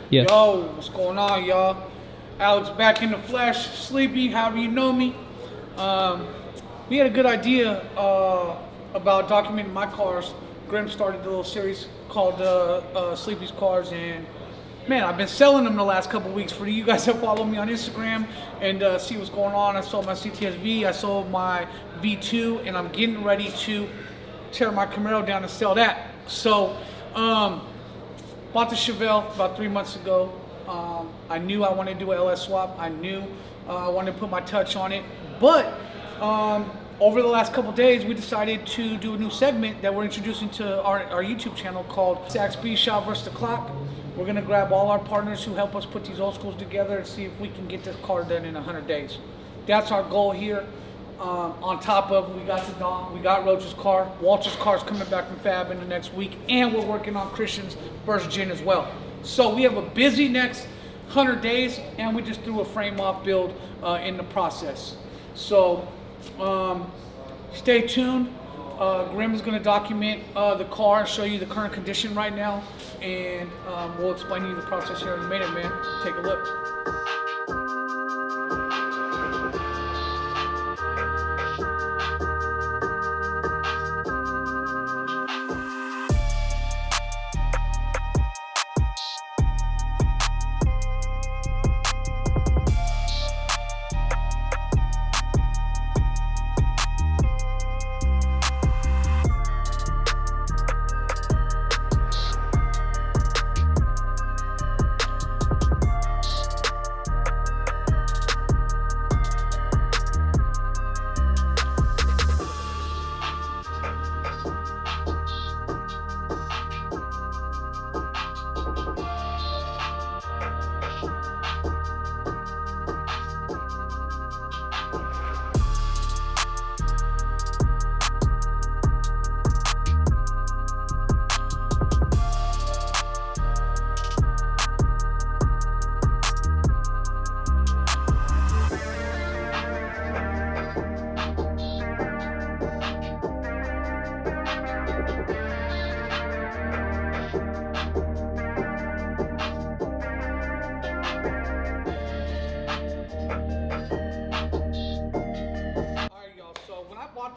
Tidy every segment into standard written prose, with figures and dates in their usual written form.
Yeah. Yo, what's going on, y'all? Alex back in the flesh, sleepy, however you know me. Um, we had a good idea about documenting my cars. Grim started a little series called Sleepy's Cars, and man, I've been selling them the last couple weeks for you guys that follow me on Instagram and see what's going on. I sold my CTS-V, I sold my V2, and I'm getting ready to tear my Camaro down and sell that. So, bought the Chevelle about 3 months ago. I knew I wanted to do an LS swap. I knew I wanted to put my touch on it. But over the last couple days, we decided to do a new segment that we're introducing to our YouTube channel called Saxby Shop vs. the Clock. We're going to grab all our partners who help us put these old schools together and see if we can get this car done in 100 days. That's our goal here. On top of, we got the Dom, we got Roach's car, Walter's car's coming back from Fab in the next week, and we're working on Christian's first gen as well. So we have a busy next 100 days, and we just threw a frame off build in the process. So stay tuned. Grim is going to document the car, show you the current condition right now, and we'll explain to you the process here in a minute, man. Take a look.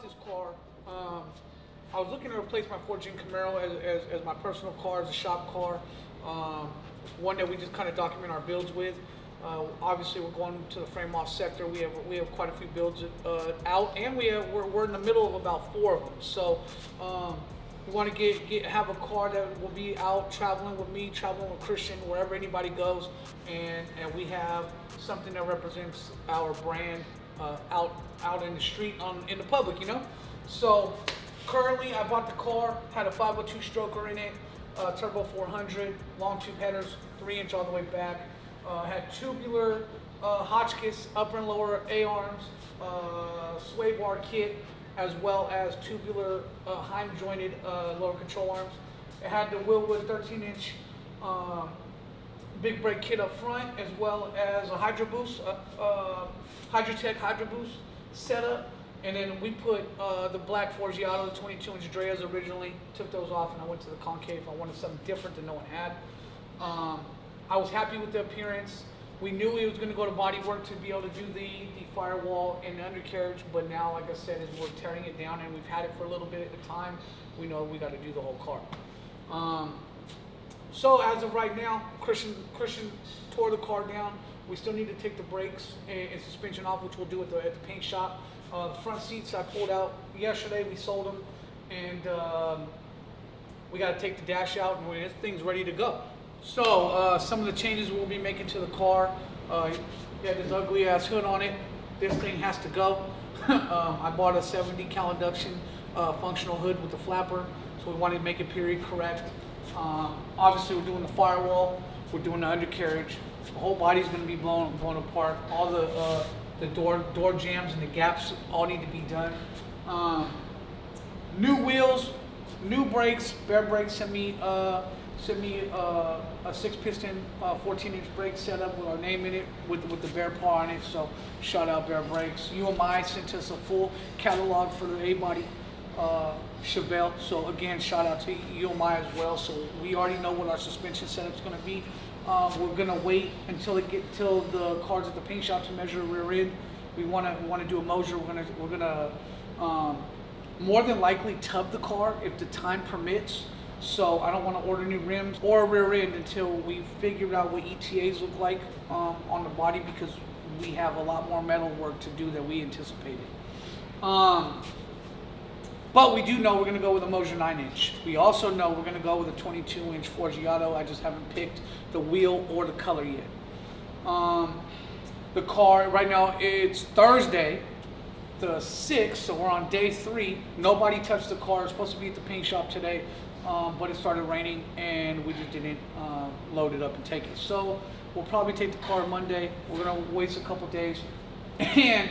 This car, I was looking to replace my 4-Gen Camaro as my personal car, as a shop car, one that we just kind of document our builds with. Obviously, we're going to the frame off sector. We have quite a few builds out, and we're in the middle of about 4 of them. So we want to have a car that will be out traveling with me, traveling with Christian, wherever anybody goes, and we have something that represents our brand out in the street, in the public, you know. So currently, I bought the car, had a 502 stroker in it, turbo 400, long tube headers, 3-inch all the way back. Had tubular Hotchkiss upper and lower A-arms, sway bar kit, as well as tubular Heim jointed lower control arms. It had the Willwood 13-inch big brake kit up front, as well as a Hydro Boost, Hydrotech Hydro Boost setup, and then we put the black Forgiato, the 22-inch Dreas originally, took those off, and I went to the concave. I wanted something different that no one had. I was happy with the appearance. We knew it was going to go to bodywork to be able to do the firewall and the undercarriage, but now, like I said, as we're tearing it down and we've had it for a little bit at a time, we know we got to do the whole car. So as of right now, Christian tore the car down. We still need to take the brakes and suspension off, which we'll do at the paint shop. The front seats I pulled out yesterday. We sold them, and we got to take the dash out, and this thing's ready to go. So some of the changes we'll be making to the car. Yeah, this ugly ass hood on it. This thing has to go. I bought a 70 cal induction functional hood with the flapper, so we wanted to make it period correct. Obviously, we're doing the firewall. We're doing the undercarriage. The whole body's going to be blown apart. All the door jams and the gaps all need to be done. New wheels, new brakes. Bear Brakes sent me a 6-piston 14-inch brake setup with our name in it, with the bear paw on it. So shout out Bear Brakes. UMI sent us a full catalog for the A-body Chevelle. So again, shout out to UMI as well. So we already know what our suspension setup's going to be. We're gonna wait until the cars at the paint shop to measure rear end. We wanna do a Moser. We're gonna more than likely tub the car if the time permits. So I don't want to order new rims or a rear end until we figure out what ETAs look like on the body, because we have a lot more metal work to do than we anticipated. But we do know we're going to go with a Moser 9-inch. We also know we're going to go with a 22-inch Forgiato. I just haven't picked the wheel or the color yet. The car, right now, it's Thursday, the 6th, so we're on day 3. Nobody touched the car. It's supposed to be at the paint shop today, but it started raining, and we just didn't load it up and take it. So we'll probably take the car Monday. We're going to waste a couple days. And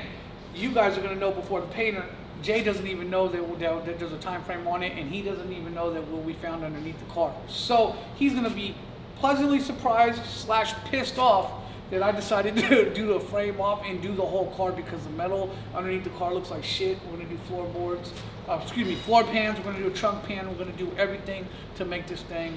you guys are going to know before the painter. Jay doesn't even know that there's a time frame on it, and he doesn't even know that what we found underneath the car. So he's going to be pleasantly surprised / pissed off that I decided to do the frame off and do the whole car, because the metal underneath the car looks like shit. We're going to do floorboards, floor pans. We're going to do a trunk pan. We're going to do everything to make this thing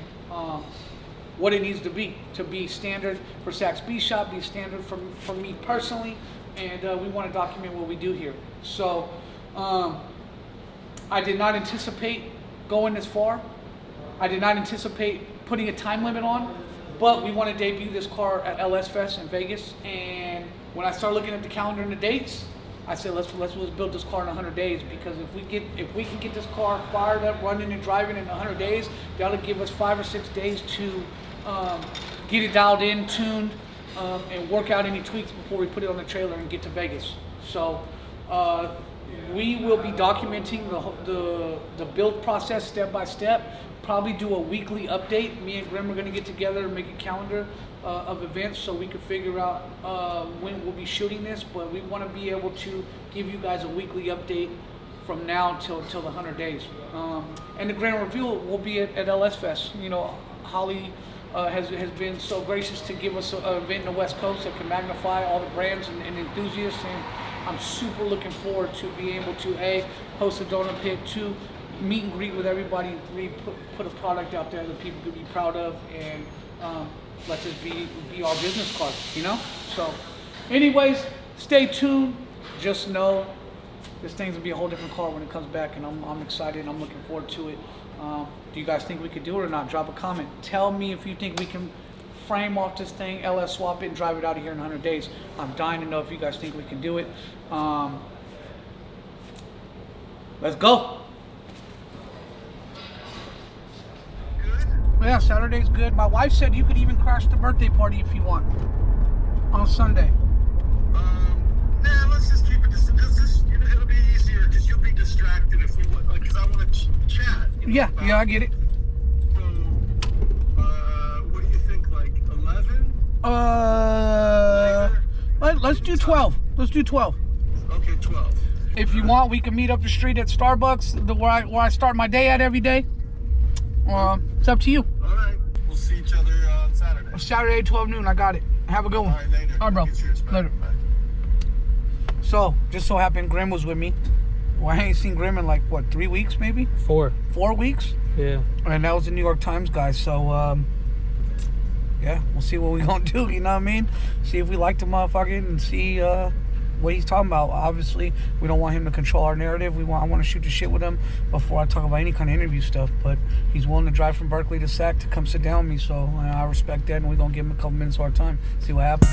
what it needs to be standard for Saks B Shop, be standard for me personally, and we want to document what we do here. So I did not anticipate going this far. I did not anticipate putting a time limit on, but we want to debut this car at LS Fest in Vegas. And when I started looking at the calendar and the dates, I said, let's build this car in 100 days, because if we can get this car fired up, running and driving in 100 days, that'll give us 5 or 6 days to get it dialed in, tuned, and work out any tweaks before we put it on the trailer and get to Vegas. So we will be documenting the build process step by step. Probably do a weekly update. Me and Grim are going to get together and make a calendar of events so we can figure out when we'll be shooting this. But we want to be able to give you guys a weekly update from now till the 100 days. And the grand reveal will be at LS Fest. You know, Holly has been so gracious to give us an event in the West Coast that can magnify all the brands and enthusiasts. And I'm super looking forward to being able to host a donor pit, 2, meet and greet with everybody, and 3, put a product out there that people could be proud of, and let this be our business card, you know? So anyways, stay tuned. Just know this thing's gonna be a whole different car when it comes back, and I'm excited and I'm looking forward to it. Do you guys think we could do it or not? Drop a comment. Tell me if you think we can frame off this thing, LS swap it, and drive it out of here in 100 days. I'm dying to know if you guys think we can do it. Let's go. Good? Yeah, Saturday's good. My wife said you could even crash the birthday party if you want on Sunday. Nah, let's just keep it this it'll be easier because you'll be distracted if we want, because I want to chat. Yeah, I get it. So, what do you think, like 11? Let's do 12. Let's do 12. Okay, 12. If you want, we can meet up the street at Starbucks, where I start my day at every day. It's up to you. All right, we'll see each other on Saturday. Saturday, 12 noon. I got it. Have a good one. All right, later. All right, bro. Cheers, bye. Later. Bye. So, just so happened, Grim was with me. Well, I ain't seen Grim in like, what, 3 weeks maybe? 4. 4 weeks? Yeah. And that was the New York Times guy. So, yeah, we'll see what we gonna do, you know what I mean? See if we like the motherfucker and see what he's talking about. Obviously, we don't want him to control our narrative. I want to shoot the shit with him before I talk about any kind of interview stuff. But he's willing to drive from Berkeley to Sac to come sit down with me. So I respect that, and we're gonna give him a couple minutes of our time. See what happens.